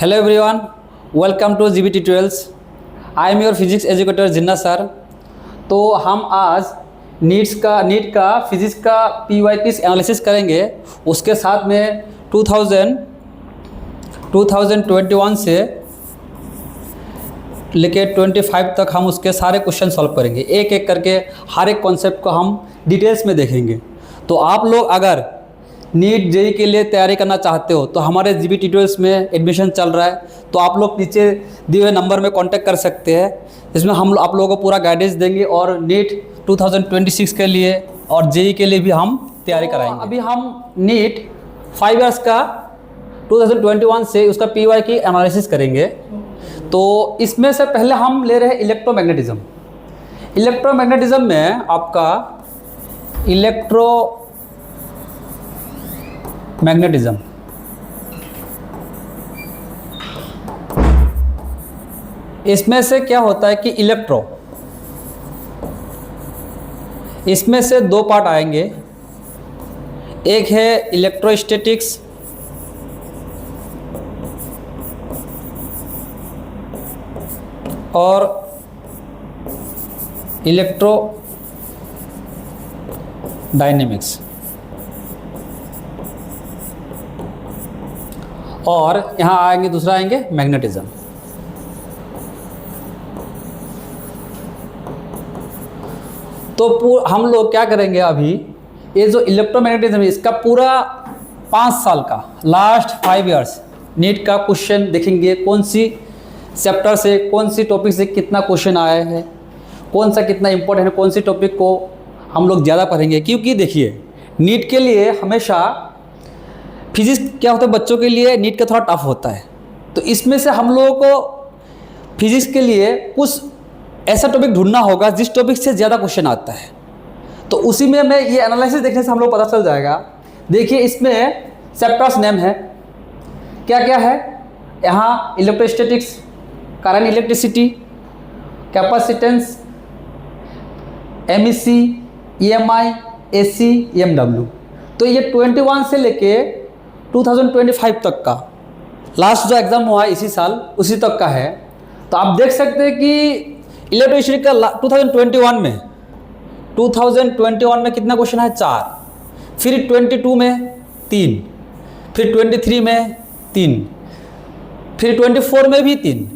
Hello everyone, welcome two GB tutorials. I am your physics educator Jinnah sir. तो हम आज NEET का physics का पीवाईक्यूज एनालिसिस करेंगे। उसके साथ में 2021 से लेके 25 तक हम उसके सारे क्वेश्चन सॉल्व करेंगे। एक एक करके हर एक कॉन्सेप्ट को हम डिटेल्स में देखेंगे। तो आप लोग अगर नीट जेई के लिए तैयारी करना चाहते हो तो हमारे जीबी ट्यूटोरियल्स में एडमिशन चल रहा है। तो आप लोग नीचे दिए हुए नंबर में कांटेक्ट कर सकते हैं। इसमें हम आप लोगों को पूरा गाइडेंस देंगे और नीट 2026 के लिए और जेई के लिए भी हम तैयारी कराएंगे। अभी हम नीट 5 इयर्स का 2021 से उसका पीवाई की एनालिसिस करेंगे। तो इसमें से पहले हम ले रहे हैं इलेक्ट्रोमैग्नेटिज्म। इलेक्ट्रोमैग्नेटिज्म में आपका मैग्नेटिज्म इसमें से क्या होता है कि इसमें से दो पार्ट आएंगे। एक है इलेक्ट्रोस्टैटिक्स और इलेक्ट्रोडायनेमिक्स, और यहाँ आएंगे दूसरा आएंगे मैग्नेटिज्म। तो हम लोग क्या करेंगे अभी, ये जो इलेक्ट्रोमैग्नेटिज्म है इसका पूरा 5 साल का लास्ट 5 इयर्स नीट का क्वेश्चन देखेंगे। कौन सी चैप्टर से कौन सी टॉपिक से कितना क्वेश्चन आया है, कौन सा कितना इंपॉर्टेंट है, कौन सी टॉपिक को हम लोग ज़्यादा पढ़ेंगे। क्योंकि देखिए नीट के लिए हमेशा फिजिक्स क्या होता है, बच्चों के लिए नीट का थोड़ा टफ होता है। तो इसमें से हम लोगों को फिजिक्स के लिए कुछ ऐसा टॉपिक ढूंढना होगा जिस टॉपिक से ज़्यादा क्वेश्चन आता है। तो उसी में मैं ये एनालिसिस देखने से हम लोग पता चल जाएगा। देखिए इसमें चैप्टर्स नेम है क्या क्या है। यहाँ electrostatics, current electricity, capacitance, MEC, EMI, AC, EMW. तो ये 21 से लेके 2025 तक का लास्ट जो एग्ज़ाम हुआ है इसी साल उसी तक का है। तो आप देख सकते हैं कि इलेक्ट्रिसिटी का 2021 में कितना क्वेश्चन है, 4। फिर 22 में 3, फिर 23 में 3, फिर 24 में भी 3।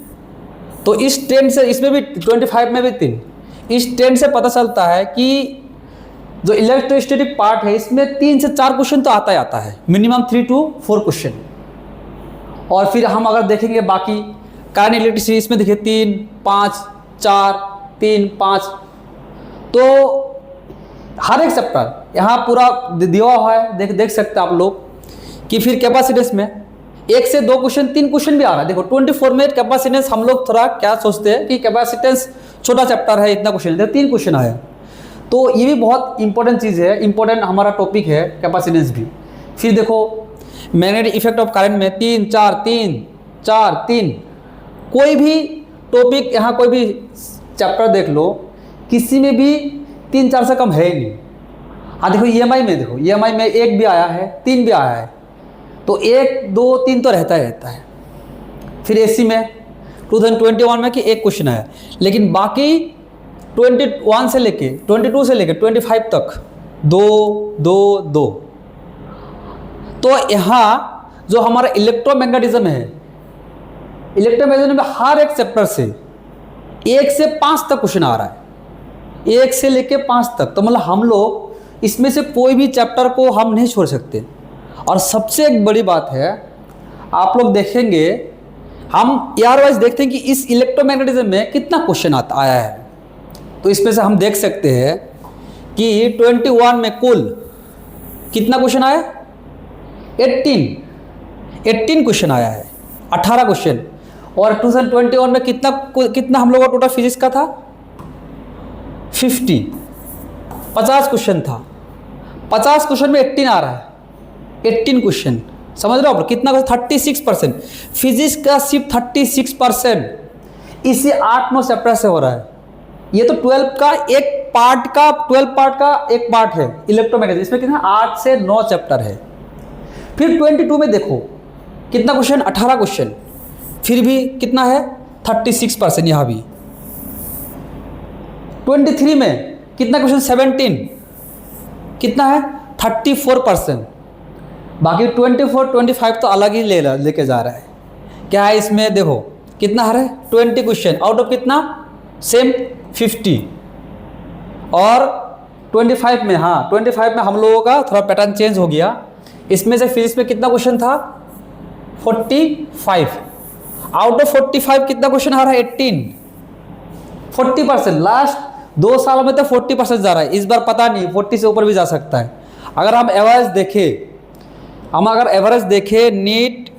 तो इस ट्रेंड से इसमें भी 25 में भी 3। इस ट्रेंड से पता चलता है कि जो इलेक्ट्रोस्टैटिक पार्ट है इसमें 3 से 4 क्वेश्चन तो आता ही आता है, मिनिमम 3 to 4 क्वेश्चन। और फिर हम अगर देखेंगे बाकी करंट इलेक्ट्रिसिटी, इसमें देखिए 3, 5, 4, 3, 5। तो हर एक चैप्टर यहाँ पूरा दिया हुआ है, देख सकते हैं आप लोग कि फिर कैपेसिटेंस में 1 से 2 क्वेश्चन, 3 क्वेश्चन भी आ रहा है। देखो 24 में कैपेसिटेंस, हम लोग थोड़ा क्या सोचते हैं कि कैपेसिटेंस छोटा चैप्टर है, इतना क्वेश्चन लेते, 3 क्वेश्चन आया। तो ये भी बहुत इंपॉर्टेंट चीज़ है, इंपॉर्टेंट हमारा टॉपिक है कैपेसिटेंस भी। फिर देखो मैग्नेटिक इफेक्ट ऑफ करंट में 3, 4, 3, 4, 3। कोई भी टॉपिक यहाँ कोई भी चैप्टर देख लो, किसी में भी 3, 4 से कम है ही नहीं। हाँ देखो ईएमआई में, देखो ईएमआई में 1 भी आया है, 3 भी आया है। तो 1, 2, 3 तो रहता है। फिर एसी में 2021 में कि 1 क्वेश्चन आया, लेकिन बाकी 22 से लेके 25 तक 2। तो यहाँ जो हमारा इलेक्ट्रोमैग्नेटिज्म है, इलेक्ट्रोमैग्नेटिज्म में हर एक चैप्टर से 1 से 5 तक क्वेश्चन आ रहा है, 1 से लेके 5 तक। तो मतलब हम लोग इसमें से कोई भी चैप्टर को हम नहीं छोड़ सकते। और सबसे एक बड़ी बात है, आप लोग देखेंगे हम ईयर वाइज देखते हैं कि इस इलेक्ट्रोमैग्नेटिज्म में कितना क्वेश्चन आया है। तो इसमें से हम देख सकते हैं कि 21 में कुल कितना क्वेश्चन आया, 18 क्वेश्चन आया है, 18 क्वेश्चन। और 2021 में कितना हम लोगों का टोटल फिजिक्स का था, 50 क्वेश्चन था। 50 क्वेश्चन में 18 आ रहा है, 18 क्वेश्चन। समझ रहे हो आप कितना, 36%। फिजिक्स का सिर्फ 36% इसी 8-9 चैप्टर से हो रहा है। ये तो 12 पार्ट का एक पार्ट है इलेक्ट्रोमैग्नेटिज्म, इसमें कितना 8 से 9 चैप्टर है। फिर 22 में देखो कितना क्वेश्चन, 18 क्वेश्चन। फिर भी कितना है 36%, यहाँ भी 23 में कितना क्वेश्चन 17, कितना है 34%। बाकी 24 25 तो अलग ही लेके जा रहा है। क्या है इसमें देखो कितना आ रहा है 20 क्वेश्चन आउट ऑफ कितना सेम 50, और 25 में, हाँ 25 में हम लोगों का थोड़ा पैटर्न चेंज हो गया। इसमें से फिजिक्स में कितना क्वेश्चन था 45, आउट ऑफ 45 कितना क्वेश्चन आ रहा है 18, 40%। लास्ट 2 साल में तो 40% जा रहा है, इस बार पता नहीं 40 से ऊपर भी जा सकता है। अगर हम एवरेज देखें, नीट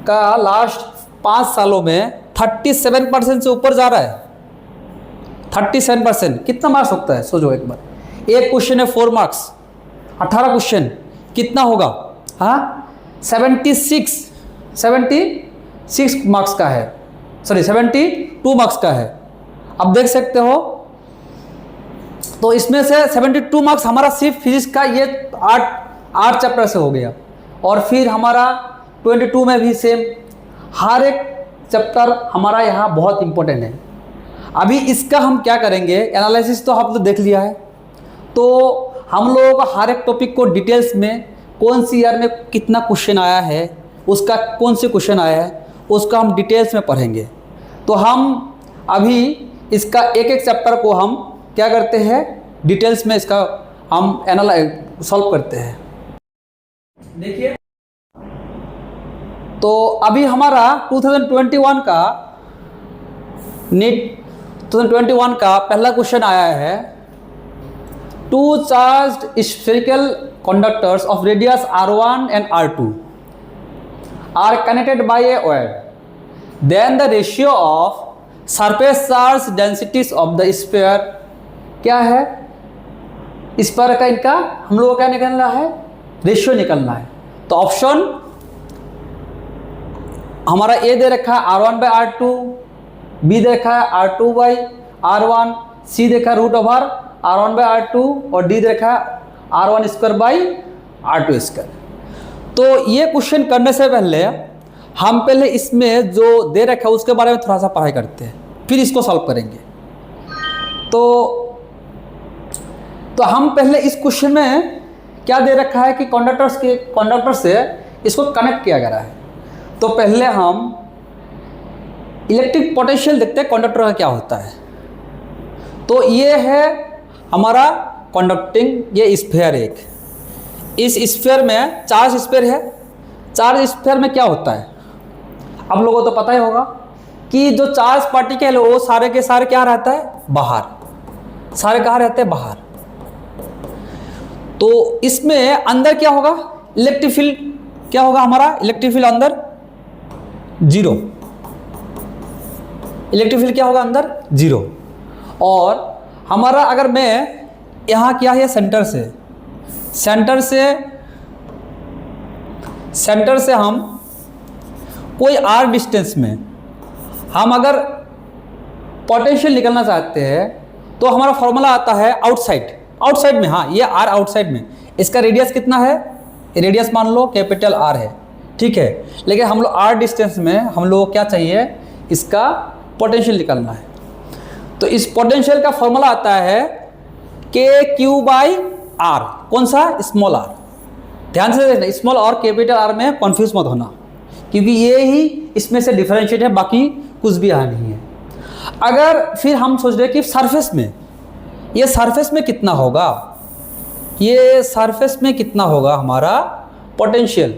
का लास्ट 5 सालों में 37% से ऊपर जा रहा है। 37% कितना मार्क्स होता है सोचो एक बार। एक क्वेश्चन है 4 मार्क्स, 18 क्वेश्चन कितना होगा, हाँ 76 मार्क्स का है, सॉरी 72 मार्क्स का है। अब देख सकते हो, तो इसमें से 72 मार्क्स हमारा सिर्फ फिजिक्स का ये 8 चैप्टर से हो गया। और फिर हमारा 22 में भी सेम, हर एक चैप्टर हमारा यहाँ बहुत इंपॉर्टेंट है। अभी इसका हम क्या करेंगे, एनालिसिस तो आप तो देख लिया है, तो हम लोगों को हर एक टॉपिक को डिटेल्स में कौन सी ईयर में कितना क्वेश्चन आया है, उसका कौन से क्वेश्चन आया है, उसका हम डिटेल्स में पढ़ेंगे। तो हम अभी इसका एक चैप्टर को हम क्या करते हैं, डिटेल्स में इसका हम सॉल्व करते हैं। देखिए, तो अभी हमारा 2021 का नीट 2021 का पहला क्वेश्चन आया है, 2 charged spherical conductors of radius r1 and r2 are connected by a wire, then the ratio of surface charge densities of the sphere क्या है, स्फीयर का इनका हम लोगों को क्या निकलना है, रेशियो निकलना है। तो ऑप्शन हमारा ए दे रखा है r1/r2, बी दे रखा है r2/r1, सी देखा √r1/r2 और डी दे रखा है r1² तो ये क्वेश्चन करने से पहले हम पहले इसमें जो दे रखा है उसके बारे में थोड़ा सा पढ़ाई करते हैं, फिर इसको सॉल्व करेंगे। तो हम पहले इस क्वेश्चन में क्या दे रखा है कि कंडक्टर से इसको कनेक्ट किया गया है। तो पहले हम इलेक्ट्रिक पोटेंशियल देखते हैं कंडक्टर का क्या होता है। तो ये है हमारा कंडक्टिंग ये स्फीयर, एक इस स्फीयर में चार्ज स्फीयर है। चार्ज स्फीयर में क्या होता है आप लोगों को तो पता ही होगा कि जो चार्ज पार्टिकल है वो सारे के सारे क्या रहता है, बाहर, सारे कहाँ रहते हैं, बाहर। तो इसमें अंदर क्या होगा, इलेक्ट्रिक फील्ड क्या होगा, हमारा इलेक्ट्रिक फील्ड अंदर 0, इलेक्ट्रिक फील्ड क्या होगा अंदर 0। और हमारा अगर मैं यहाँ क्या है, सेंटर से हम कोई r डिस्टेंस में हम अगर पोटेंशियल निकलना चाहते हैं तो हमारा फॉर्मूला आता है आउटसाइड में, हाँ ये r आउटसाइड में, इसका रेडियस कितना है, रेडियस मान लो कैपिटल R है, ठीक है। लेकिन हम लोग r डिस्टेंस में हम लोग क्या चाहिए, इसका पोटेंशियल निकलना है। तो इस पोटेंशियल का फॉर्मूला आता है KQ/R, कौन सा, स्मॉल r। ध्यान से देखना, स्मॉल और कैपिटल R में कंफ्यूज मत होना, क्योंकि ये ही इसमें से डिफरेंशिएट है, बाकी कुछ भी यहाँ नहीं है। अगर फिर हम सोच रहे हैं कि सरफेस में, ये सरफेस में कितना होगा, ये सरफेस में कितना होगा हमारा पोटेंशियल।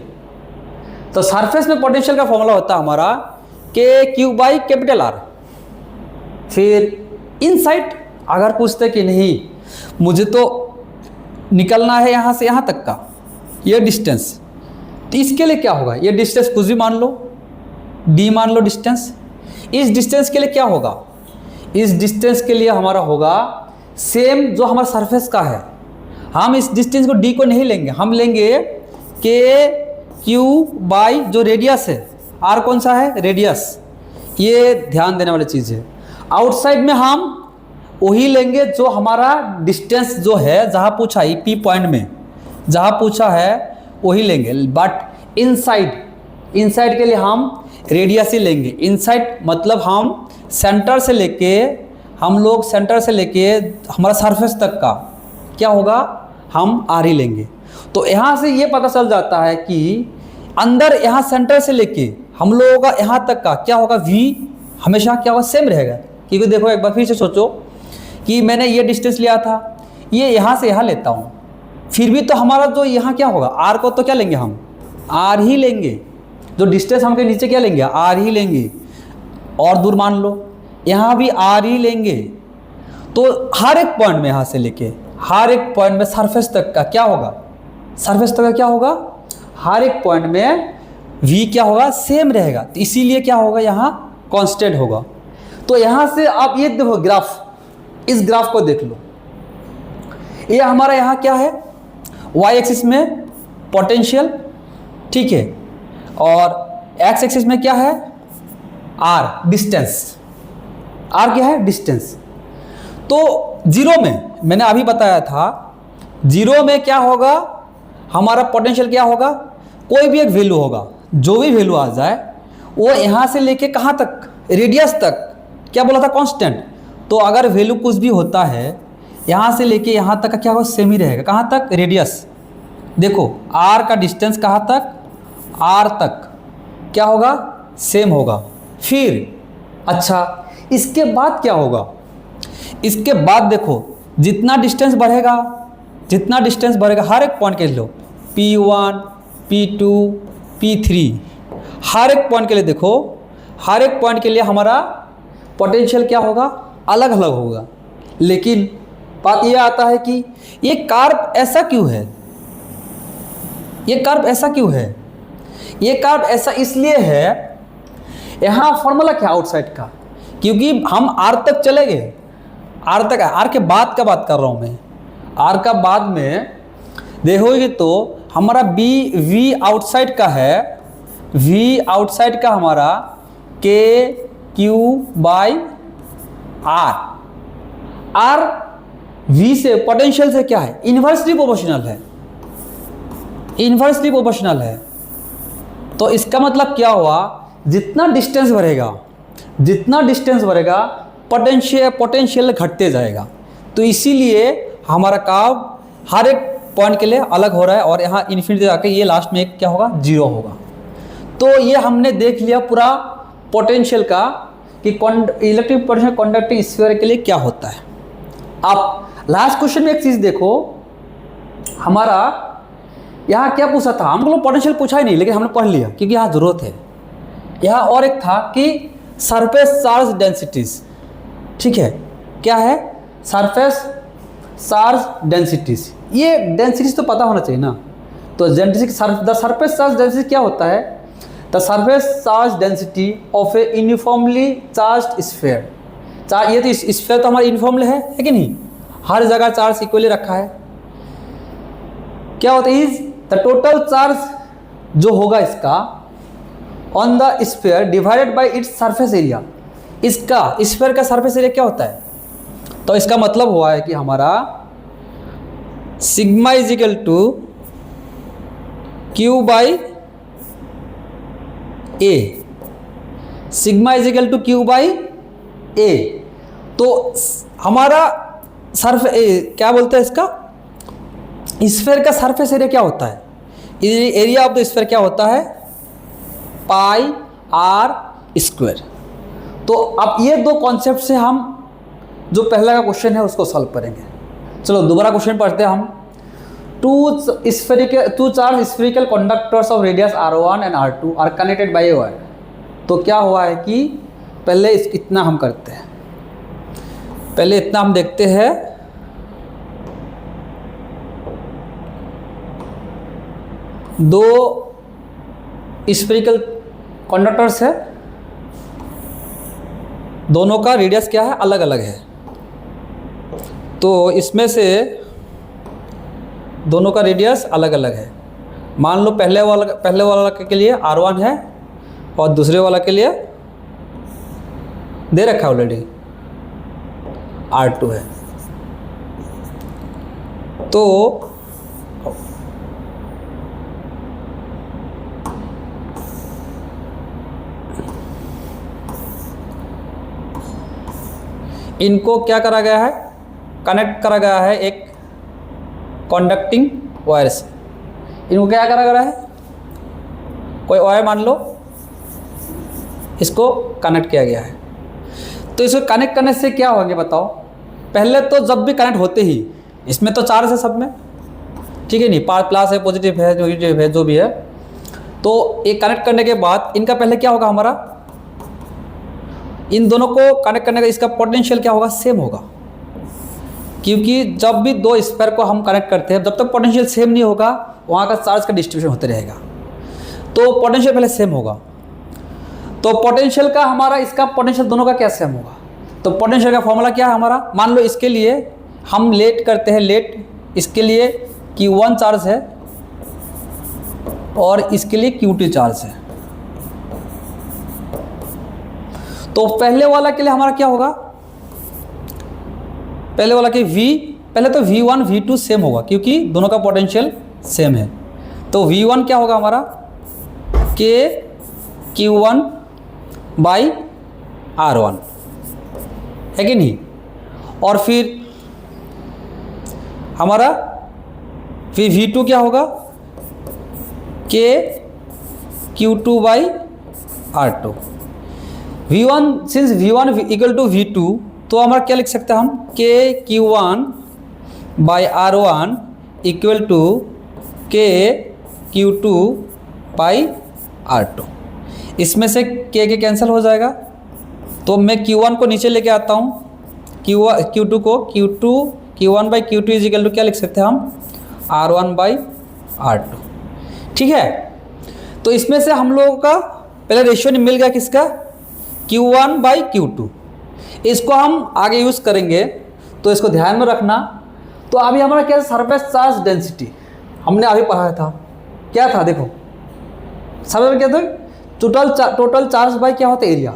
तो सरफेस में पोटेंशियल का फॉर्मूला होता है हमारा KQ/R। फिर इनसाइड अगर पूछते कि नहीं मुझे तो निकलना है यहाँ से यहाँ तक का ये डिस्टेंस, तो इसके लिए क्या होगा, ये डिस्टेंस कुछ भी मान लो, d मान लो डिस्टेंस। इस डिस्टेंस के लिए क्या होगा, इस डिस्टेंस के लिए हमारा होगा सेम जो हमारा सरफेस का है। हम इस डिस्टेंस को d को नहीं लेंगे, हम लेंगे KQ/ जो रेडियस है, r कौन सा है, रेडियस, ये ध्यान देने वाली चीज़ है। आउटसाइड में हम वही लेंगे जो हमारा डिस्टेंस जो है, जहाँ पूछा है P पॉइंट में जहाँ पूछा है वही लेंगे। बट इनसाइड के लिए हम रेडियस ही लेंगे। इनसाइड मतलब हम सेंटर से लेके हमारा सरफेस तक का क्या होगा, हम आर ही लेंगे। तो यहाँ से ये पता चल जाता है कि अंदर यहाँ सेंटर से लेके हम लोगों का यहाँ तक का क्या होगा, वी हमेशा क्या होगा, सेम रहेगा। क्योंकि देखो एक बार फिर से सोचो कि मैंने ये डिस्टेंस लिया था, ये यहाँ से यहाँ लेता हूँ, फिर भी तो हमारा जो यहाँ क्या होगा, आर को तो क्या लेंगे, हम आर ही लेंगे। जो डिस्टेंस हमके नीचे क्या लेंगे, आर ही लेंगे। और दूर मान लो यहाँ भी आर ही लेंगे। तो हर एक पॉइंट में यहाँ से लेके हर एक पॉइंट में सरफेस तक का क्या होगा, सरफेस तक का क्या होगा, हर एक पॉइंट में वी क्या होगा, सेम रहेगा। तो इसीलिए क्या होगा, यहाँ कांस्टेंट होगा। तो यहाँ से आप ये देखो ग्राफ, इस ग्राफ को देख लो, ये हमारा यहाँ क्या है, वाई एक्सिस में पोटेंशियल, ठीक है, और एक्स एक्सिस में क्या है, आर डिस्टेंस। आर क्या है, डिस्टेंस। तो जीरो में मैंने अभी बताया था, जीरो में क्या होगा, हमारा पोटेंशियल क्या होगा, कोई भी एक वैल्यू होगा, जो भी वैल्यू आ जाए वो यहाँ से लेके कहाँ तक, रेडियस तक, क्या बोला था, कांस्टेंट। तो अगर वैल्यू कुछ भी होता है यहाँ से लेके यहाँ तक का क्या होगा, सेम ही रहेगा। कहाँ तक, रेडियस। देखो आर का डिस्टेंस कहाँ तक, आर तक क्या होगा, सेम होगा। फिर अच्छा इसके बाद क्या होगा, इसके बाद देखो जितना डिस्टेंस बढ़ेगा, जितना डिस्टेंस बढ़ेगा हर एक पॉइंट के लिए लो, P1 P2 P3, हर एक पॉइंट के लिए देखो, हर एक पॉइंट के लिए हमारा पोटेंशियल क्या होगा, अलग अलग होगा। लेकिन बात यह आता है कि ये कर्व ऐसा क्यों है, ये कर्व ऐसा क्यों है, ये कर्व ऐसा इसलिए है, यहाँ फॉर्मूला क्या आउटसाइड का, क्योंकि हम आर तक चले गए, आर तक, आर के बाद का बात कर रहा हूँ मैं, आर का बाद में देखोगे तो हमारा बी वी आउटसाइड का है, वी आउटसाइड का हमारा K Q by R, R V से पोटेंशियल से क्या है, इन्वर्सली प्रोपोर्शनल है, इन्वर्सली प्रोपोर्शनल है। तो इसका मतलब क्या हुआ, जितना डिस्टेंस बढ़ेगा, जितना डिस्टेंस बढ़ेगा पोटेंशियल घटते जाएगा। तो इसीलिए हमारा कर्व हर एक पॉइंट के लिए अलग हो रहा है, और यहाँ इन्फिनिटी जाके ये लास्ट में एक क्या होगा, जीरो होगा। तो ये हमने देख लिया पूरा पोटेंशियल का कि इलेक्ट्रिक पोटेंशियल कंडक्टिंग स्फीयर के लिए क्या होता है। अब लास्ट क्वेश्चन में एक चीज़ देखो, हमारा यहाँ क्या पूछा था, हम लोग पोटेंशियल पूछा ही नहीं, लेकिन हमने पढ़ लिया क्योंकि यहाँ जरूरत है। यहाँ और एक था कि सरफेस चार्ज डेंसिटीज, ठीक है, क्या है, सरफेस चार्ज डेंसिटीज। ये डेंसिटीज तो पता होना चाहिए ना। तो द सरफेस चार्ज डेंसिटी क्या होता है, the surface charge density of A uniformly charge sphere. ये तो स्फीयर तो हमारा यूनिफॉर्मली है कि नहीं, हर जगह चार्ज इक्वली रखा है। क्या होता है, इज द टोटल चार्ज जो होगा इसका on the sphere divided by its surface area. इसका स्फीयर का सरफेस एरिया क्या होता है, तो इसका मतलब हुआ है कि हमारा sigma is equal to q by a, sigma is equal to q by a. तो हमारा क्या बोलते हैं इसका, स्फीयर का सरफेस एरिया क्या होता है, एरिया ऑफ द स्फीयर क्या होता है, पाई आर स्क्वायर। तो अब ये दो कॉन्सेप्ट से हम जो पहला का क्वेश्चन है उसको सॉल्व करेंगे। चलो दोबारा क्वेश्चन पढ़ते हैं हम। Two charge spherical conductors of radius R1 and R2 are connected by a wire. तो क्या हुआ है कि पहले इतना हम करते हैं, पहले इतना हम देखते हैं। दो स्फेरिकल कंडक्टर्स है, दोनों का रेडियस क्या है, अलग अलग है। तो इसमें से दोनों का रेडियस अलग अलग है। मान लो पहले वाला के लिए R1 है और दूसरे वाला के लिए दे रखा है ऑलरेडी R2 है। तो इनको क्या करा गया है, कनेक्ट करा गया है एक कंडक्टिंग वायर से। इनको क्या करा गया है, कोई वायर मान लो, इसको कनेक्ट किया गया है। तो इसको कनेक्ट करने से क्या होगा बताओ। पहले तो जब भी कनेक्ट होते ही, इसमें तो चार्ज है सब में, ठीक है नहीं, प्लस है, पॉजिटिव है, नेगेटिव है, जो भी है। तो ये कनेक्ट करने के बाद इनका पहले क्या होगा, हमारा इन दोनों को कनेक्ट करने का इसका पोटेंशियल क्या होगा, सेम होगा। क्योंकि जब भी दो स्फीयर को हम कनेक्ट करते हैं, जब तक पोटेंशियल सेम नहीं होगा वहाँ का चार्ज का डिस्ट्रीब्यूशन होते रहेगा। तो पोटेंशियल पहले सेम होगा। तो पोटेंशियल का हमारा, इसका पोटेंशियल दोनों का क्या सेम होगा। तो पोटेंशियल का फॉर्मूला क्या है हमारा, मान लो इसके लिए हम लेट करते हैं, लेट इसके लिए Q1 चार्ज है और इसके लिए Q2 चार्ज है। तो पहले वाला के लिए हमारा क्या होगा, पहले वाला के पहले तो V1 V2 सेम होगा क्योंकि दोनों का पोटेंशियल सेम है। तो V1 क्या होगा हमारा, K Q1 बाई R1, है कि नहीं। और फिर हमारा फिर V2 क्या होगा, K Q2 by R2। V1 since V1 equal to V2, तो हमारा क्या लिख सकते हैं हम, K Q1 by R1 equal to K Q2 by R2। इसमें से K के कैंसिल हो जाएगा, तो मैं Q1 को नीचे लेके आता हूँ, Q2 को Q1 by Q2 is equal to क्या लिख सकते हैं हम, R1 बाई R2, ठीक है। तो इसमें से हम लोगों का पहले रेशियो मिल गया किसका, Q1 बाई Q2। इसको हम आगे यूज़ करेंगे तो इसको ध्यान में रखना। तो अभी हमारा क्या, सरफेस चार्ज डेंसिटी हमने अभी पढ़ाया था, क्या था देखो, सरफेस में क्या था, टोटल चार्ज बाई क्या होता है, एरिया।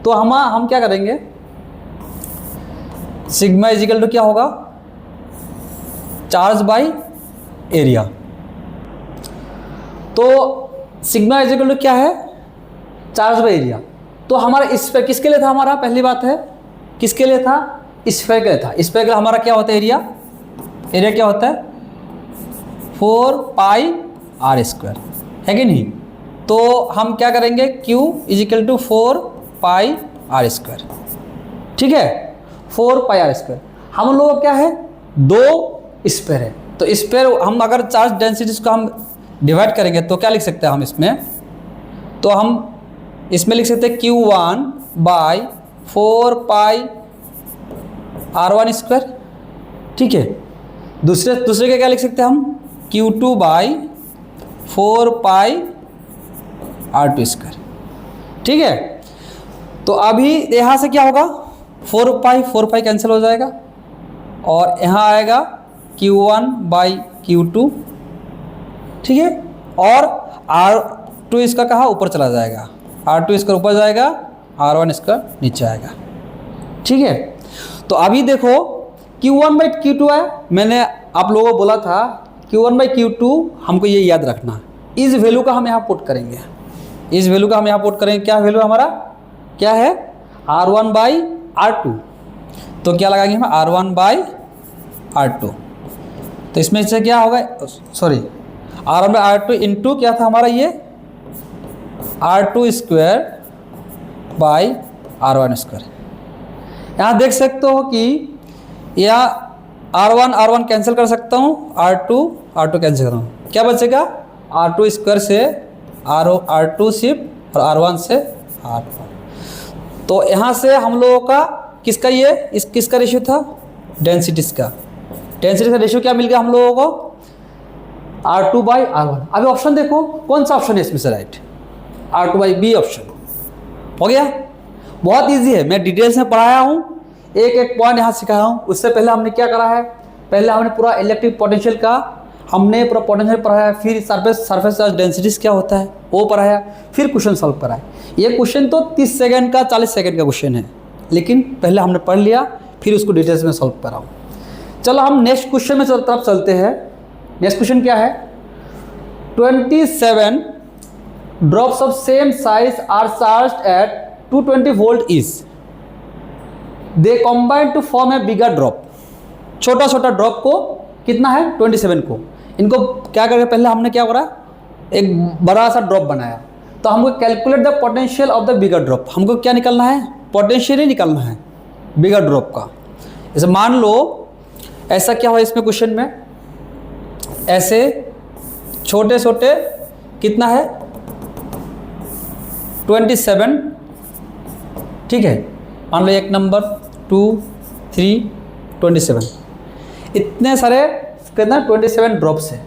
तो हम क्या करेंगे, सिग्मा इजिकल टू क्या होगा, चार्ज बाई एरिया। तो सिग्मा इजिकल टू क्या है, चार्ज बाई एरिया। तो हमारा इस पे किसके लिए था, हमारा पहली बात है किसके लिए था, स्फीयर के लिए था। स्फीयर का हमारा क्या होता है, एरिया। एरिया क्या होता है, 4 पाई R स्क्वायर, है कि नहीं। तो हम क्या करेंगे, Q equal to 4 pi R square, ठीक है, 4 पाई R स्क्वायर। हम लोग क्या है, दो स्फीयर है। तो स्फीयर हम अगर चार्ज डेंसिटीज को हम डिवाइड करेंगे तो क्या लिख सकते हैं हम इसमें, तो हम इसमें लिख सकते हैं Q1 by 4 pi R1 square, ठीक है। दूसरे के क्या लिख सकते हैं हम, Q2 by 4 pi R2 square, ठीक है। तो अभी यहाँ से क्या होगा, 4 पाई कैंसिल हो जाएगा और यहाँ आएगा Q1 बाई Q2, ठीक है। और R2 इसका कहाँ ऊपर चला जाएगा, R2 इसका ऊपर जाएगा, R1 इसका नीचे आएगा, ठीक है। तो अभी देखो Q1 बाई Q2 है, मैंने आप लोगों को बोला था Q1 बाई Q2 हमको ये याद रखना। इस वैल्यू का हम यहाँ पुट करेंगे, इस वैल्यू का हम यहाँ पुट करेंगे। क्या वैल्यू हमारा क्या है, R1 बाई R2। तो क्या लगाएंगे हम, R1 बाई R2। तो इसमें से क्या होगा, sorry R1 by R2 into क्या था हमारा ये, R2 square by R1 square. यहाँ देख सकते हो कि यहाँ R1 कैंसिल कर सकता हूँ, R2 कैंसिल कर रहा हूँ, क्या बचेगा, R2 स्क्वायर से R2 शिफ्ट और R1 से R1। तो यहाँ से हम लोगों का किसका ये किसका रेशियो था, डेंसिटीज का रेशियो क्या मिल गया हम लोगों को, R2 बाई R1। अभी ऑप्शन देखो कौन सा ऑप्शन है इसमें से right, R2 by B option हो गया। बहुत इजी है, मैं डिटेल्स में पढ़ाया हूँ, एक एक पॉइंट यहाँ सिखाया हूँ। उससे पहले हमने क्या करा है, पहले हमने पूरा इलेक्ट्रिक पोटेंशियल का हमने पूरा पोटेंशियल पढ़ाया, फिर सरफेस चार्ज डेंसिटीज क्या होता है वो पढ़ाया, फिर क्वेश्चन सॉल्व कराया। ये क्वेश्चन तो 30 सेकंड का 40 सेकंड का क्वेश्चन है, लेकिन पहले हमने पढ़ लिया फिर उसको डिटेल्स में सॉल्व कराऊँ। चलो हम नेक्स्ट क्वेश्चन में तरफ चलते हैं। नेक्स्ट क्वेश्चन क्या है, 27 drops of same size are charged at 220 volt each। They combine to form a bigger drop, छोटा छोटा ड्रॉप को कितना है 27 को, इनको क्या करें, पहले हमने क्या करा, एक बड़ा सा ड्रॉप बनाया, तो हमको calculate the potential of the bigger drop, हमको क्या निकालना है, पोटेंशियल ही निकालना है बिगर ड्रॉप का। जैसे मान लो ऐसा क्या हुआ इसमें क्वेश्चन में, ऐसे छोटे छोटे कितना है 27, ठीक है, मान लो 1 नंबर 2 3 27, इतने सारे कितना 27 ड्रॉप्स है,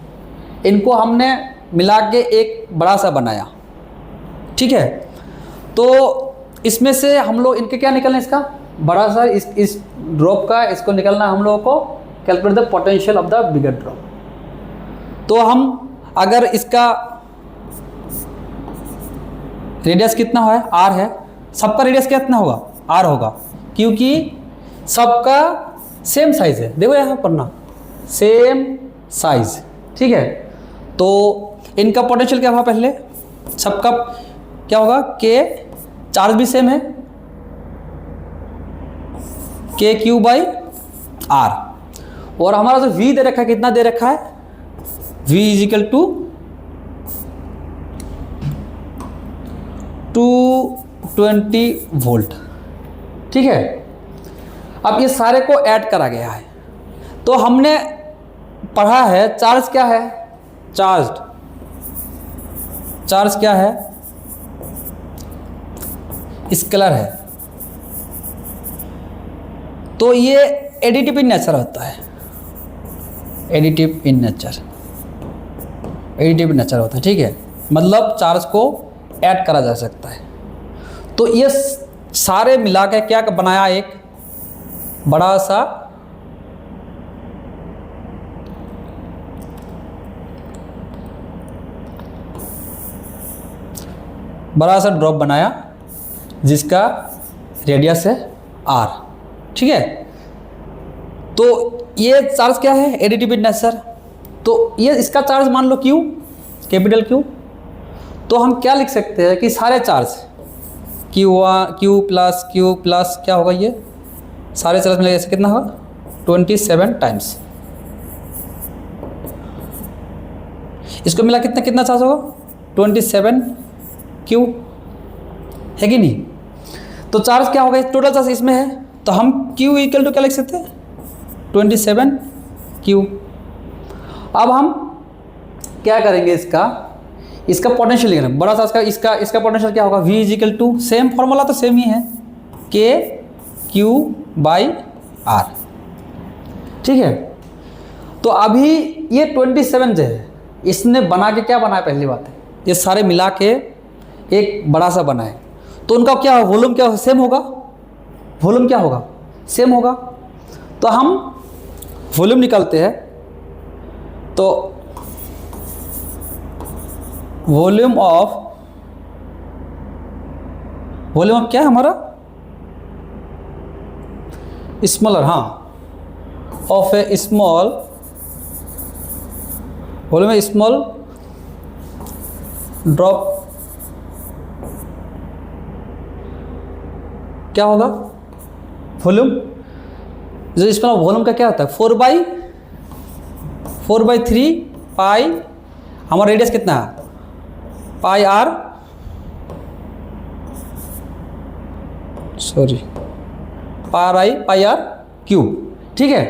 इनको हमने मिला के एक बड़ा सा बनाया, ठीक है। तो इसमें से हम लोग इनके क्या निकलना है, इसका बड़ा सा इस ड्रॉप का इसको निकलना हम लोगों को, calculate the potential of the bigger drop. तो हम अगर इसका रेडियस कितना है, r है, सबका रेडियस कितना होगा, r होगा, क्योंकि सबका सेम साइज है, देखो यहाँ पर ना सेम साइज, ठीक है। तो इनका पोटेंशियल क्या हुआ, पहले सबका क्या होगा, k, चार्ज भी सेम है, KQ/R, और हमारा जो V दे रखा है, कितना दे रखा है, V = 220 वोल्ट, ठीक है। अब ये सारे को ऐड करा गया है, तो हमने पढ़ा है चार्ज क्या है, चार्ज क्या है, स्केलर है, तो ये एडिटिव इन नेचर होता है, एडिटिव इन नेचर होता है, ठीक है, मतलब चार्ज को ऐड करा जा सकता है। तो ये सारे मिला के क्या बनाया, एक बड़ा सा ड्रॉप बनाया जिसका रेडियस है r, ठीक है। तो ये चार्ज क्या है, एडिटिव इन नेचर, तो ये इसका चार्ज मान लो Q, कैपिटल Q, तो हम क्या लिख सकते हैं कि सारे चार्ज Q प्लस क्या होगा, ये सारे चार्ज मिलेगा, ऐसे कितना होगा 27 टाइम्स, इसको मिला कितना चार्ज होगा 27 Q, है कि नहीं। तो चार्ज क्या होगा, टोटल चार्ज इसमें है, तो हम Q = क्या लिख सकते हैं 27 Q। अब हम क्या करेंगे, इसका पोटेंशियल लिखना, बड़ा सा इसका पोटेंशियल क्या होगा, V = सेम फॉर्मूला तो सेम ही है, KQ/R, ठीक है। तो अभी ये 27 जो है, इसने बना के क्या बनाया, पहली बात है ये सारे मिला के एक बड़ा सा बनाए, तो उनका क्या वॉल्यूम क्या सेम होगा, वॉल्यूम क्या होगा, सेम होगा। तो हम वॉल्यूम निकालते हैं, तो वॉल्यूम ऑफ क्या है हमारा, स्मॉलर, हाँ, ऑफ ए स्मॉल वॉल्यूम है, स्मॉल ड्रॉप क्या होगा, वॉल्यूम, जो इसमें वॉल्यूम का क्या होता है 4/3 पाई, हमारा रेडियस कितना है πr, सॉरी πr क्यूब, ठीक है।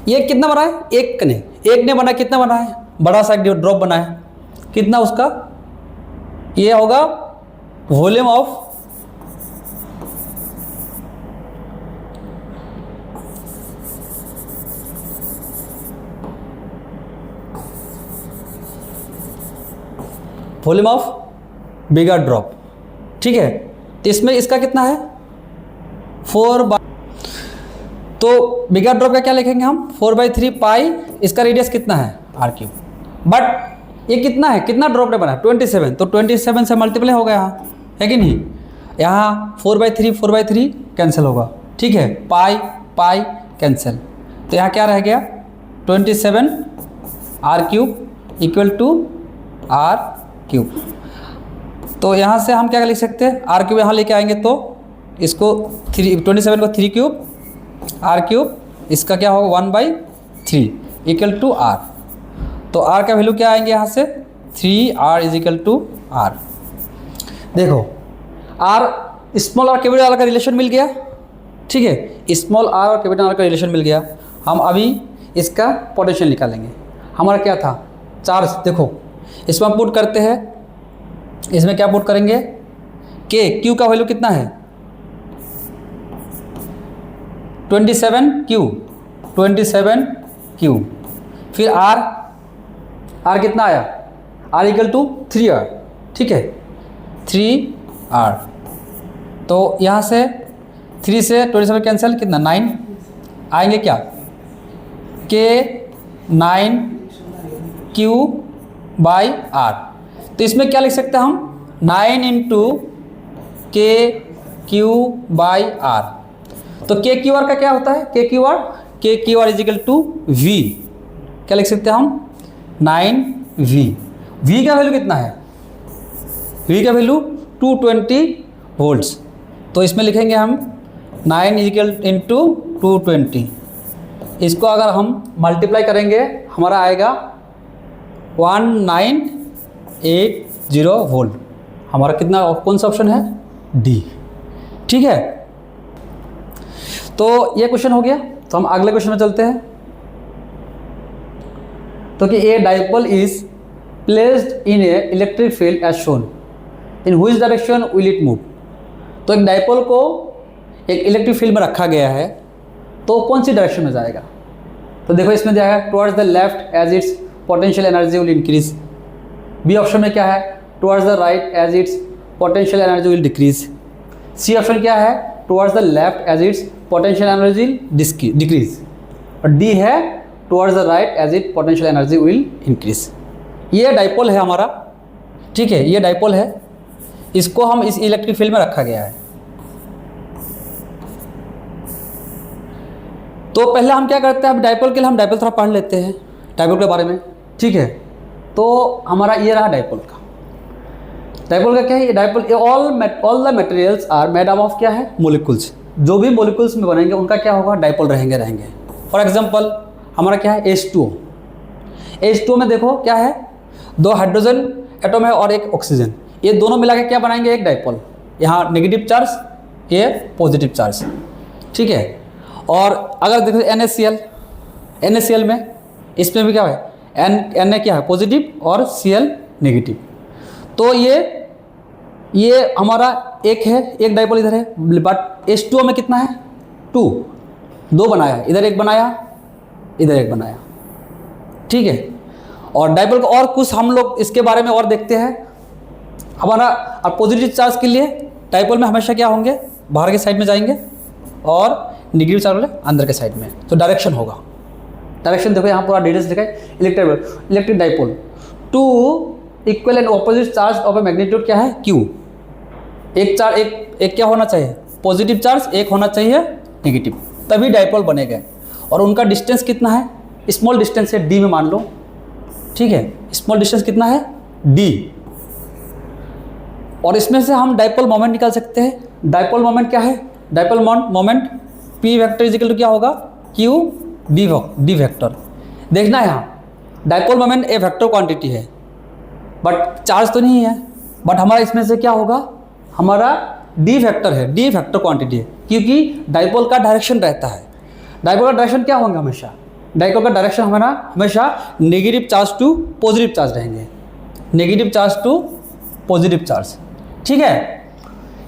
ये कितना बना है, एक ने बना, कितना बना है, बड़ा सा ड्रॉप बना है, कितना उसका, ये होगा वॉल्यूम ऑफ बिगर ड्रॉप, ठीक है। तो इसमें इसका कितना है 4/, तो बिगर ड्रॉप का क्या लिखेंगे हम 4/3 पाई, इसका रेडियस कितना है r3, बट ये कितना है, कितना ड्रॉप ने बना 27, तो 27 से मल्टीप्लाई होगा यहाँ, है कि नहीं, यहाँ 4/3 कैंसिल होगा, ठीक है, पाई कैंसिल, तो यहाँ क्या रह गया 27 r³ = r³। तो यहाँ से हम क्या लिख सकते हैं, r³ यहाँ लेके आएंगे तो इसको 27 को 3 क्यूब आर क्यूब, इसका क्या होगा 1/3 इक्वल टू आर। तो आर का वैल्यू क्या आएंगे यहाँ से 3r is equal to R. देखो आर स्मॉल और कैपिटल आर का रिलेशन मिल गया, ठीक है, स्मॉल आर और कैपिटल आर का रिलेशन मिल गया। हम अभी इसका पोटेंशियल निकालेंगे। हमारा क्या था चार्ज, देखो इसमें हम पुट करते हैं, इसमें क्या पुट करेंगे के, क्यू का वैल्यू कितना है 27 क्यू, फिर आर कितना आया, आर इक्वल टू 3r, ठीक है 3r। तो यहाँ से 3 से 27 कैंसिल, कितना 9 आएंगे, क्या के 9 क्यू बाई आर। तो इसमें क्या लिख सकते हैं हम 9 इंटू के क्यू बाई आर। तो के क्यू आर का क्या होता है, K Q R is equal to V, क्या लिख सकते हैं हम 9v। v का वैल्यू कितना है, v का वैल्यू 220 वोल्ट्स। तो इसमें लिखेंगे हम 9 इक्वल इंटू 220, इसको अगर हम मल्टीप्लाई करेंगे हमारा आएगा 1980 वोल्ट। हमारा कितना, कौन सा ऑप्शन है डी, ठीक है। तो ये क्वेश्चन हो गया। तो हम अगले क्वेश्चन में चलते हैं। तो कि a dipole is placed in a electric field as shown, in which direction will it move. तो एक डाइपोल को एक इलेक्ट्रिक फील्ड में रखा गया है, तो कौन सी डायरेक्शन में जाएगा। तो देखो इसमें जाएगा towards the left edge its potential energy will increase. B option में क्या है towards the right edge its potential energy will decrease. C option क्या है towards the left edge its potential energy decrease. और डी है towards the right edge it potential energy will increase. ये dipole है हमारा, ठीक है, ये डाइपोल है, इसको हम इस इलेक्ट्रिक फील्ड में रखा गया है। तो पहले हम क्या करते हैं, अब डाइपोल के लिए हम डाइपोल थोड़ा पढ़ लेते हैं डाइपोल के बारे में, ठीक है। तो हमारा ये रहा डाइपोल का। डाइपोल का क्या है, ये dipole all the materials are made up of क्या है मोलिकुल्स। जो भी मोलिकुल्स में बनेंगे उनका क्या होगा डाइपोल रहेंगे। फॉर एग्जांपल हमारा क्या है H2O। H2O में देखो क्या है, 2 हाइड्रोजन एटम है और एक ऑक्सीजन, ये दोनों मिला के क्या बनाएंगे एक डाइपोल। यहाँ नेगेटिव चार्ज, ये पॉजिटिव चार्ज, ठीक है। और अगर देखो NaCl में, इसमें भी क्या है Na क्या है पॉजिटिव और Cl नेगेटिव। तो ये हमारा एक है, एक डाइपोल इधर है, बट H2O में कितना है 2 बनाया, इधर एक बनाया, इधर एक बनाया, ठीक है। और डाइपोल को और कुछ हम लोग इसके बारे में और देखते हैं। हमारा और पॉजिटिव चार्ज के लिए डाइपोल में हमेशा क्या होंगे बाहर के साइड में जाएंगे और नेगेटिव चार्ज वाले अंदर के साइड में। तो डायरेक्शन होगा, डायरेक्शन देखो यहाँ पूरा डिटेल्स दिखा है। Electric dipole, 2 equal and opposite charge of A magnitude क्या है Q। एक चार्ज एक क्या होना चाहिए पॉजिटिव चार्ज, एक होना चाहिए नेगेटिव, तभी डाइपोल बनेगा। और उनका डिस्टेंस कितना है, स्मॉल डिस्टेंस है d में मान लो, ठीक है, स्मॉल डिस्टेंस कितना है d। और इसमें से हम डाइपोल मोमेंट निकाल सकते हैं। डाइपोल मोमेंट क्या है, dipole moment P vector equal to क्या होगा Q d वेक्टर। देखना यहाँ dipole moment a vector quantity है, बट चार्ज तो नहीं है, बट हमारा इसमें से क्या होगा हमारा d वेक्टर है, d वेक्टर क्वांटिटी है, क्योंकि डाइपोल का डायरेक्शन रहता है। डाइपोल का डायरेक्शन क्या होंगे हमेशा, डाइपोल का डायरेक्शन हमारा हमेशा negative charge to positive charge रहेंगे, negative charge to positive charge, ठीक है।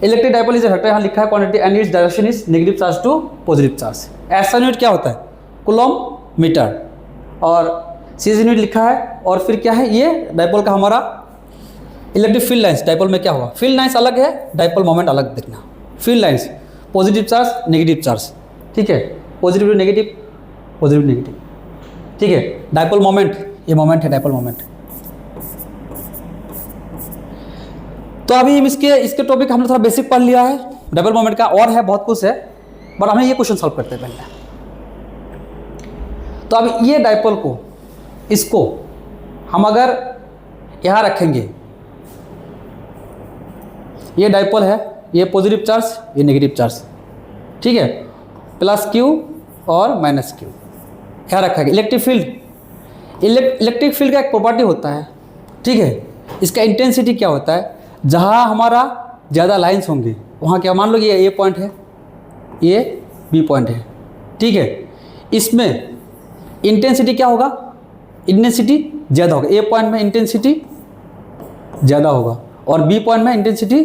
Electric dipole is a vector, यहाँ लिखा है quantity and its direction is negative charge to positive charge. ऐसा यूनिट क्या होता है कूलम मीटर, और सीज यूनिट लिखा है। और फिर क्या है ये डाइपोल का हमारा इलेक्ट्रिक फील्ड लाइन्स। डाइपोल में क्या होगा फील्ड लाइन्स अलग है, डाइपोल मोमेंट अलग देखना। Field lines positive charge negative charge, ठीक है, positive to negative, positive negative, ठीक है। डाइपोल मोमेंट, ये मोमेंट है डाइपोल मोमेंट। तो अभी हम इसके टॉपिक हमने थोड़ा बेसिक पढ़ लिया है डाइपोल मोमेंट का, और है बहुत कुछ है, बट हमें ये क्वेश्चन सॉल्व करते हैं पहले। तो अब ये डाइपोल को, इसको हम अगर यहाँ रखेंगे, ये डाइपोल है, ये पॉजिटिव चार्ज, ये नेगेटिव चार्ज, ठीक है, प्लस क्यू और माइनस क्यू, क्या रखा है। इलेक्ट्रिक फील्ड, इलेक्ट्रिक फील्ड का एक प्रॉपर्टी होता है, ठीक है, इसका इंटेंसिटी क्या होता है, जहाँ हमारा ज़्यादा लाइंस होंगे वहाँ क्या, मान लो ये ए पॉइंट है, ये बी पॉइंट है, ठीक है, इसमें इंटेंसिटी क्या होगा, इंटेंसिटी ज़्यादा होगा, ए पॉइंट में इंटेंसिटी ज़्यादा होगा और बी पॉइंट में इंटेंसिटी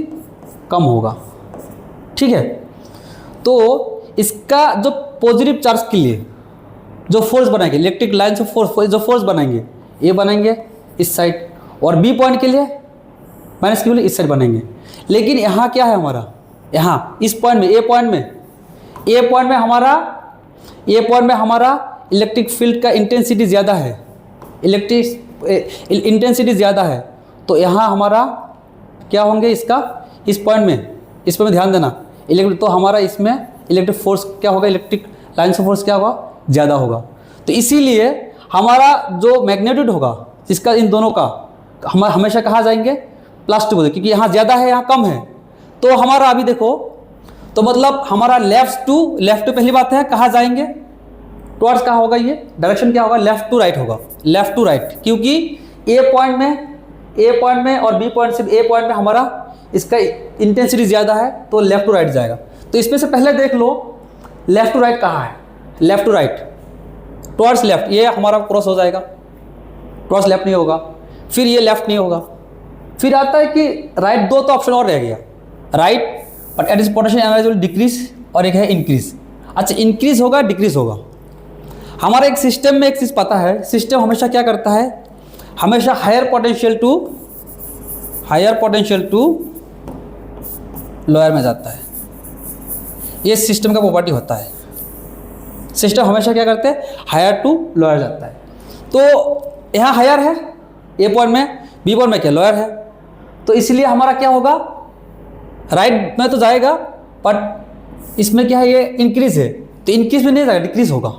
कम होगा, ठीक है। तो इसका जो पॉजिटिव चार्ज के लिए जो फोर्स बनाएंगे, इलेक्ट्रिक लाइन से फोर्स, जो फोर्स बनाएंगे ये बनाएंगे इस साइड, और बी पॉइंट के लिए माइनस के लिए इस साइड बनाएंगे। लेकिन यहाँ क्या है हमारा, यहाँ इस पॉइंट में, ए पॉइंट में हमारा इलेक्ट्रिक फील्ड का इंटेंसिटी ज़्यादा है, इलेक्ट्रिक इंटेंसिटी ज़्यादा है, तो यहाँ हमारा क्या होंगे, इसका इस पॉइंट में ध्यान देना, इलेक्ट्रिक, तो हमारा इसमें इलेक्ट्रिक फोर्स क्या होगा, इलेक्ट्रिक लाइन से फोर्स क्या होगा, ज़्यादा होगा। तो इसीलिए हमारा जो मैग्नीट्यूड होगा इसका, इन दोनों का हम हमेशा कहाँ जाएंगे, +2 को, क्योंकि यहाँ ज़्यादा है यहाँ कम है। तो हमारा अभी देखो, तो मतलब हमारा लेफ्ट टू पहली बात है, कहाँ जाएंगे, टुवर्ड्स कहाँ होगा, ये डायरेक्शन क्या होगा, लेफ्ट टू राइट होगा, लेफ्ट टू राइट, क्योंकि ए पॉइंट में और बी पॉइंट से, ए पॉइंट में हमारा इसका इंटेंसिटी ज़्यादा है तो लेफ्ट टू राइट जाएगा। तो इसमें से पहले देख लो लेफ्ट टू राइट कहाँ है, left to right towards left, ये हमारा क्रॉस हो जाएगा, टुवर्ड्स लेफ्ट नहीं होगा, फिर ये लेफ्ट नहीं होगा, फिर आता है कि राइट, दो तो ऑप्शन और रह गया, right but at is potential energy will decrease, और एक है इंक्रीज। अच्छा, इंक्रीज होगा डिक्रीज होगा, हमारा एक सिस्टम में एक चीज़ पता है, सिस्टम हमेशा क्या करता है, हमेशा हायर पोटेंशियल टू लोअर में जाता है, ये सिस्टम का प्रॉपर्टी होता है, सिस्टम हमेशा क्या करते हैं, हायर टू लोअर जाता है। तो यहाँ हायर है ए पॉइंट में, बी पॉइंट में क्या लोअर है, तो इसलिए हमारा क्या होगा, राइट में तो जाएगा बट इसमें क्या है, ये इंक्रीज है, तो इंक्रीज में नहीं जाएगा, डिक्रीज होगा।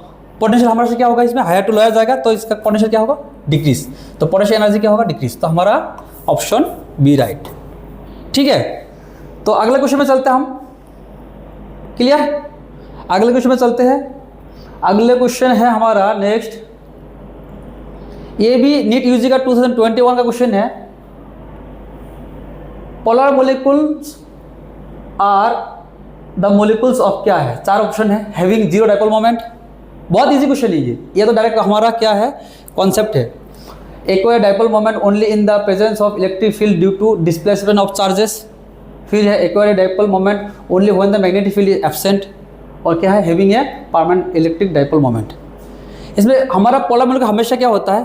पोटेंशियल हमारे से क्या होगा, इसमें हायर टू लोअर जाएगा तो इसका पोटेंशियल क्या होगा, डिक्रीज, तो पोटेंशियल एनर्जी क्या होगा, डिक्रीज। तो हमारा ऑप्शन बी राइट, ठीक है। तो अगले क्वेश्चन में चलते हैं हम, क्लियर, अगले क्वेश्चन में चलते हैं। अगले क्वेश्चन है हमारा नेक्स्ट, ये भी नीट यूजी का 2021 का क्वेश्चन है, polar molecules are the molecules of, क्या है, 4 ऑप्शन है, हैविंग जीरो डाइपोल मोमेंट, बहुत इजी क्वेश्चन है ये तो डायरेक्ट हमारा क्या है, कॉन्सेप्ट है, acquire dipole moment only in the presence of electric field due to displacement of charges, फिर है acquire dipole moment only when the magnetic field is absent, और क्या है, having a permanent electric dipole moment. इसमें हमारा polar molecule हमेशा क्या होता है,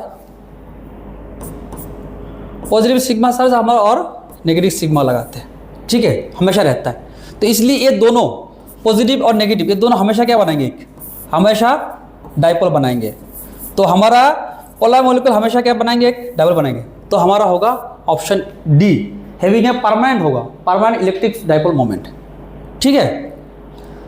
पॉजिटिव सिग्मा चार्ज हमारा और नेगेटिव सिग्मा लगाते हैं, ठीक है, हमेशा रहता है। तो इसलिए ये दोनों पॉजिटिव और नेगेटिव, ये दोनों हमेशा क्या बनाएंगे, हमेशा डाइपोल बनाएंगे। तो हमारा पोलर मोलिक्यूल हमेशा क्या बनाएंगे, एक डाइपोल बनाएंगे। तो हमारा होगा option D, having a permanent होगा, परमानेंट इलेक्ट्रिक डाइपोल मोमेंट, ठीक है।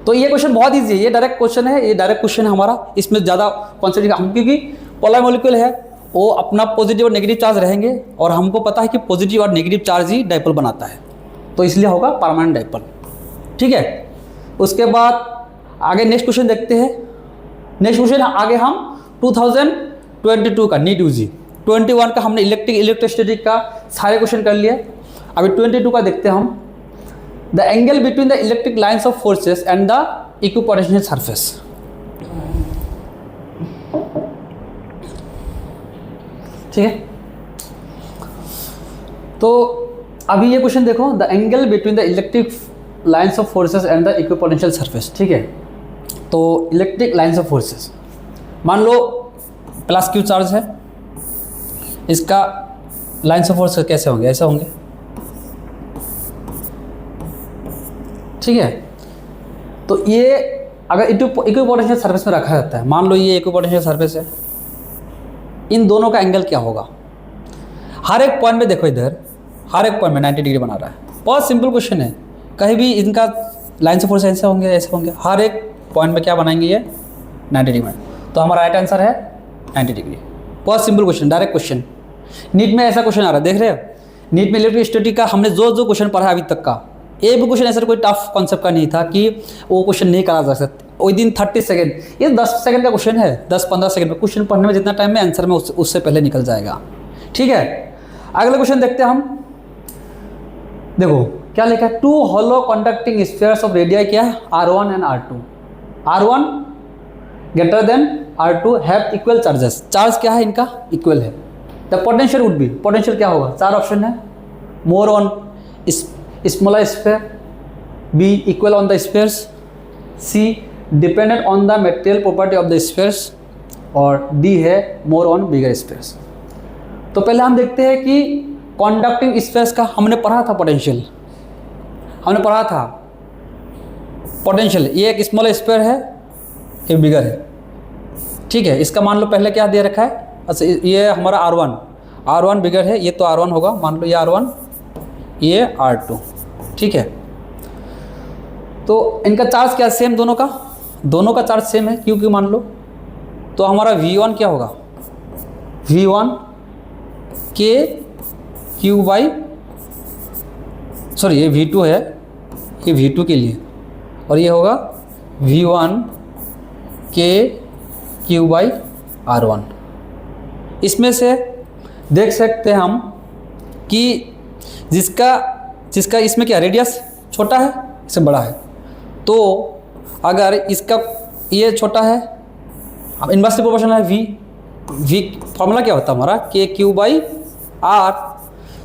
तो ये क्वेश्चन बहुत ईजी है, ये डायरेक्ट क्वेश्चन है, ये डायरेक्ट क्वेश्चन है हमारा, इसमें ज़्यादा कॉन्सेप्ट, क्योंकि पोलर मोलिक्यूल है वो अपना पॉजिटिव और नेगेटिव चार्ज रहेंगे, और हमको पता है कि पॉजिटिव और नेगेटिव चार्ज ही डाइपोल बनाता है, तो इसलिए होगा परमानेंट डाइपोल, ठीक है। उसके बाद आगे नेक्स्ट क्वेश्चन देखते हैं। नेक्स्ट क्वेश्चन आगे हम 2022 का नीट यूजी, 21 का हमने इलेक्ट्रोस्टैटिक का सारे क्वेश्चन कर लिए, अभी 22 का देखते हैं हम। The angle between the electric lines of forces and the equipotential surface, ठीक है। तो अभी ये क्वेश्चन देखो, the angle between the electric lines of forces and the equipotential surface, ठीक है। तो इलेक्ट्रिक लाइन्स ऑफ फोर्सेस, मान लो प्लस क्यू चार्ज है, इसका लाइन्स ऑफ फोर्स कैसे होंगे, ऐसे होंगे, ठीक है। तो ये अगर इक्विपोटेंशियल सरफेस में रखा जाता है, मान लो ये इक्विपोटेंशियल सरफेस है, इन दोनों का एंगल क्या होगा, हर एक पॉइंट में देखो, इधर हर एक पॉइंट में 90 डिग्री बना रहा है, बहुत सिंपल क्वेश्चन है, कहीं भी इनका लाइन ऑफ फोर्स ऐसे होंगे, ऐसे होंगे, हर एक पॉइंट में क्या बनाएंगे, ये 90 डिग्री। तो हमारा राइट आंसर है 90 डिग्री, बहुत simple question, direct question. NEET में ऐसा क्वेश्चन आ रहा है, देख रहे हो, नीट में इलेक्ट्रोस्टैटिक का हमने जो क्वेश्चन पढ़ा अभी तक का, ये भी क्वेश्चन ऐसा कोई टफ कॉन्सेप्ट का नहीं था कि वो क्वेश्चन नहीं करा जा सकता। विद इन 30 सेकेंड, ये 10 सेकंड का क्वेश्चन है, 10-15 सेकंड में क्वेश्चन पढ़ने में जितना टाइम है आंसर में उससे पहले निकल जाएगा। ठीक है, अगला क्वेश्चन देखते हैं हम। देखो क्या लिखा है, 2 hollow conducting spheres of radii क्या है, R1 and R2। R1 greater than R2 have equal charges. Charge क्या है इनका, इक्वल है। The potential would be, potential क्या होगा, 4 ऑप्शन है। More on smaller sphere, B equal on the spheres, C dependent on the material property of the spheres, और D है more on bigger spheres. तो पहले हम देखते हैं कि कंडक्टिंग स्फीयर्स का हमने पढ़ा था पोटेंशियल, हमने पढ़ा था पोटेंशियल। ये एक स्मॉल स्फीयर है, ये बिगर है। ठीक है, इसका मान लो पहले क्या दे रखा है, अच्छा ये हमारा R1 बिगर है, ये तो R1 होगा, मान लो ये R1 ये R2। ठीक है, तो इनका चार्ज क्या सेम, दोनों का चार्ज सेम है, क्योंकि मान लो तो हमारा V1 क्या होगा, V1 के क्यू बाई, सॉरी ये V2 है, ये V2 के लिए, और ये होगा V1 के क्यू बाई R1। इसमें से देख सकते हैं हम कि जिसका इसमें क्या रेडियस छोटा है, इससे बड़ा है, तो अगर इसका ये छोटा है, अब इनवर्सली प्रोपोर्शनल है, V फॉर्मूला क्या होता है हमारा, के क्यू बाई R,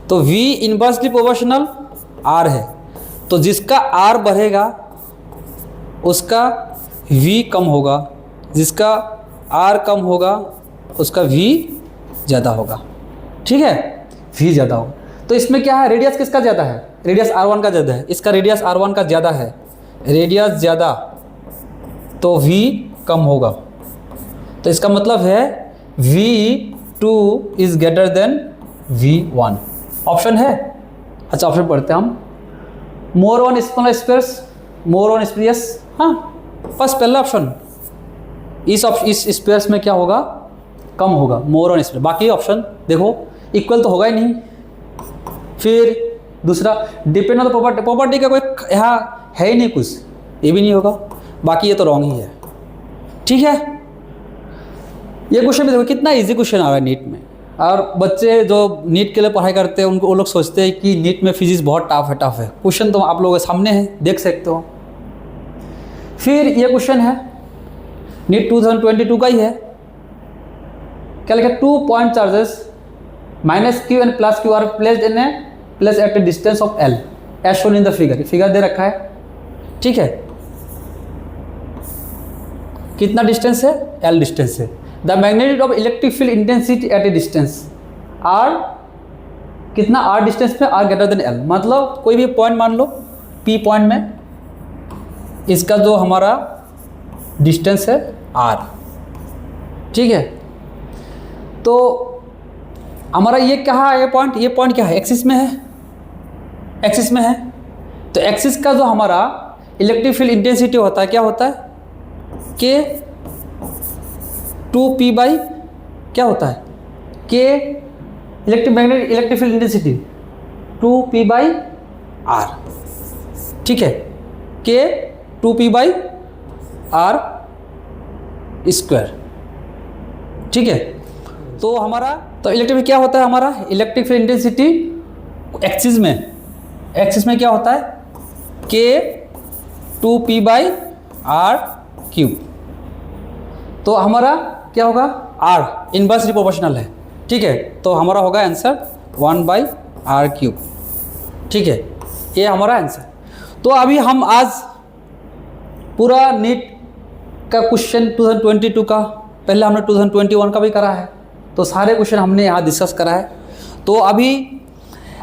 तो V इनवर्सली प्रोपोर्शनल R है, तो जिसका R बढ़ेगा उसका V कम होगा, जिसका R कम होगा उसका V ज़्यादा होगा। ठीक है, V ज़्यादा होगा। तो इसमें क्या है, रेडियस किसका ज़्यादा है, रेडियस R1 का ज़्यादा है, इसका रेडियस R1 का ज़्यादा है, रेडियस ज़्यादा तो V कम होगा, तो इसका मतलब है V2 is greater than V1। Option है, अच्छा ऑप्शन पढ़ते हैं हम, मोर on smaller spheres, more on spheres, हाँ बस पहला ऑप्शन, इस स्फीयर्स में क्या होगा, कम होगा, मोर ऑन स्फीयर। बाकी ऑप्शन देखो इक्वल तो होगा ही नहीं। फिर दूसरा डिपेंड ऑन द प्रॉपर्टी का कोई यहाँ है ही नहीं कुछ, ये भी नहीं होगा, बाकी ये तो रॉन्ग ही है। ठीक है, ये क्वेश्चन भी देखो कितना इजी क्वेश्चन आ रहा है नीट में, और बच्चे जो नीट के लिए पढ़ाई करते हैं उनको वो लोग सोचते हैं कि नीट में फिजिक्स बहुत टफ है। क्वेश्चन तो आप लोगों के सामने है, देख सकते हो। फिर ये क्वेश्चन है नीट 2022 का ही है, क्या लिखा, 2 point charges -q and +q are placed at a distance of L as shown in the figure दे रखा है। ठीक है, कितना डिस्टेंस है, L डिस्टेंस है। The magnitude of electric field intensity at a distance R, कितना R डिस्टेंस में, R ग्रेटर देन L, मतलब कोई भी पॉइंट मान लो P पॉइंट में, इसका जो हमारा डिस्टेंस है R। ठीक है, तो हमारा ये कहाँ है, ये पॉइंट क्या है, एक्सिस में है, एक्सिस में है। तो एक्सिस का जो हमारा इलेक्ट्रिक फील्ड इंटेंसिटी होता है, क्या होता है, के 2p बाई क्या होता है, के electric field intensity 2p by R। ठीक है, के 2p बाई R स्क्वायर। ठीक है, तो हमारा तो इलेक्ट्रिक क्या होता है, हमारा इलेक्ट्रिक फील्ड इंटेंसिटी एक्सिस में क्या होता है, के 2p बाई R क्यूब। तो हमारा क्या होगा, R इनवर्सली प्रोपोर्शनल है। ठीक है, तो हमारा होगा आंसर 1/R क्यूब। ठीक है, ये हमारा आंसर। तो अभी हम आज पूरा नीट का क्वेश्चन 2022 का, पहले हमने 2021 का भी करा है, तो सारे क्वेश्चन हमने यहाँ डिस्कस करा है। तो अभी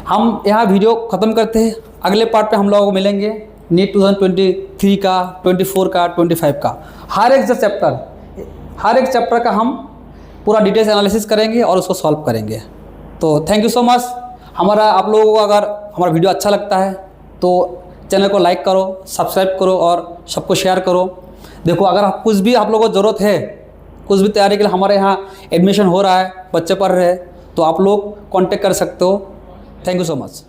हम यहाँ वीडियो ख़त्म करते हैं, अगले पार्ट पे हम लोगों को मिलेंगे नीट 2023 का, 24 का, 25 का, हर एक चैप्टर का हम पूरा डिटेल्स एनालिसिस करेंगे और उसको सॉल्व करेंगे। तो थैंक यू सो मच। आप लोगों को अगर हमारा वीडियो अच्छा लगता है तो चैनल को लाइक करो, सब्सक्राइब करो और सबको शेयर करो। देखो अगर कुछ भी आप लोगों को ज़रूरत है, कुछ भी तैयारी के लिए, हमारे यहाँ एडमिशन हो रहा है, बच्चे पढ़ रहे हैं, तो आप लोग कांटेक्ट कर सकते हो। Thank you so much.